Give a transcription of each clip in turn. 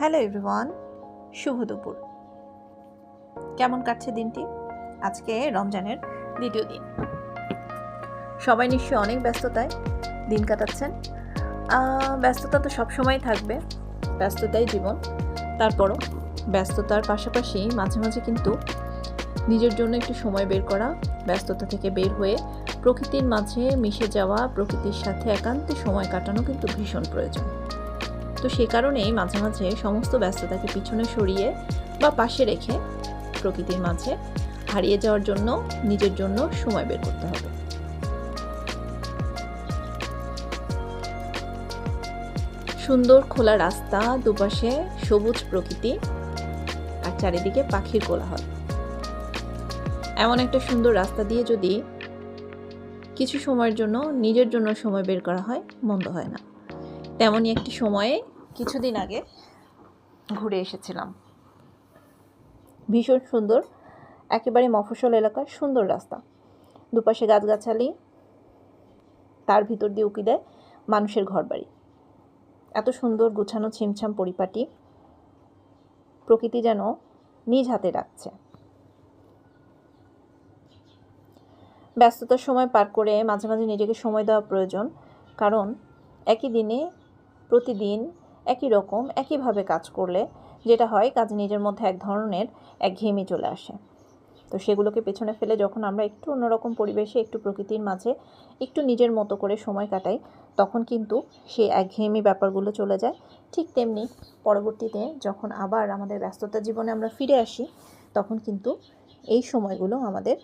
Hello everyone, শুভ দুপুর। কেমন কাটছে দিনটি? আজকে রমজানের দ্বিতীয় দিন। সবাই নিশ্চয়ই অনেক ব্যস্ততায় দিন কাটাচ্ছেন। ব্যস্ততা তো সবসময় থাকবে, ব্যস্ততাই জীবন। তারপরও ব্যস্ততার পাশাপাশি মাঝে মাঝে কিন্তু নিজের জন্য একটু সময় বের করা, ব্যস্ততা থেকে বের হয়ে প্রকৃতির মাঝে মিশে যাওয়া, প্রকৃতির সাথে একান্তে সময় কাটানো কিন্তু ভীষণ প্রয়োজন। তো সে কারণেই মাঝে মাঝে সমস্ত ব্যস্ততাকে পিছনে সরিয়ে বা পাশে রেখে প্রকৃতির মাঝে হারিয়ে যাওয়ার জন্য নিজের জন্য সময় বের করতে হবে। সুন্দর খোলা রাস্তা, দুপাশে সবুজ প্রকৃতি আর চারিদিকে পাখির কোলাহল। এমন একটা সুন্দর রাস্তা দিয়ে যদি কিছু সময়ের জন্য নিজের জন্য সময় বের করা হয়, মন্দ হয় না। তেমনই একটি সময়ে কিছুদিন আগে ঘুরে এসেছিলাম। ভীষণ সুন্দর, একেবারে মফস্বল এলাকার সুন্দর রাস্তা, দুপাশে গাছগাছালি, তার ভিতর দিয়ে উকি দেয় মানুষের ঘরবাড়ি। এত সুন্দর গুছানো ছিমছাম পরিপাটি, প্রকৃতি যেন নিজ হাতে ডাকছে। ব্যস্ততার সময় পার করে মাঝে মাঝে নিজেকে সময় দেওয়া প্রয়োজন, কারণ একই দিনে প্রতিদিন একই রকম একইভাবে কাজ করলে যেটা হয়, কাজে নিজের মধ্যে এক ধরনের একঘেয়েমি চলে আসে। তো সেগুলোকে পেছনে ফেলে যখন আমরা একটু অন্যরকম পরিবেশে, একটু প্রকৃতির মাঝে একটু নিজের মতো করে সময় কাটাই, তখন কিন্তু সেই একঘেয়েমি ব্যাপারগুলো চলে যায়। ঠিক তেমনি পরবর্তীতে যখন আবার আমাদের ব্যস্ততা জীবনে আমরা ফিরে আসি, তখন কিন্তু এই সময়গুলো আমাদের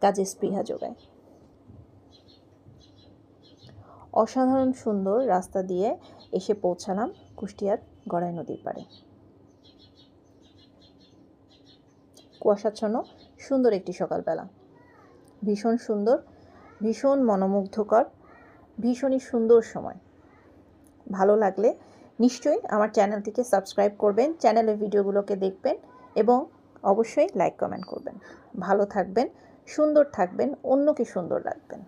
কাজে স্পৃহা যোগায়। অসাধারণ সুন্দর রাস্তা দিয়ে এসে পৌঁছালাম কুষ্টিয়ার গড়াই নদীর পাড়ে। কুয়াশাচ্ছন্ন সুন্দর একটি সকালবেলা, ভীষণ সুন্দর, ভীষণ মনোমুগ্ধকর, ভীষণই সুন্দর সময়। ভালো লাগলে নিশ্চয়ই আমার চ্যানেলটিকে সাবস্ক্রাইব করবেন, চ্যানেলের ভিডিওগুলোকে দেখবেন এবং অবশ্যই লাইক কমেন্ট করবেন। ভালো থাকবেন, সুন্দর থাকবেন, অন্যকে সুন্দর রাখবেন।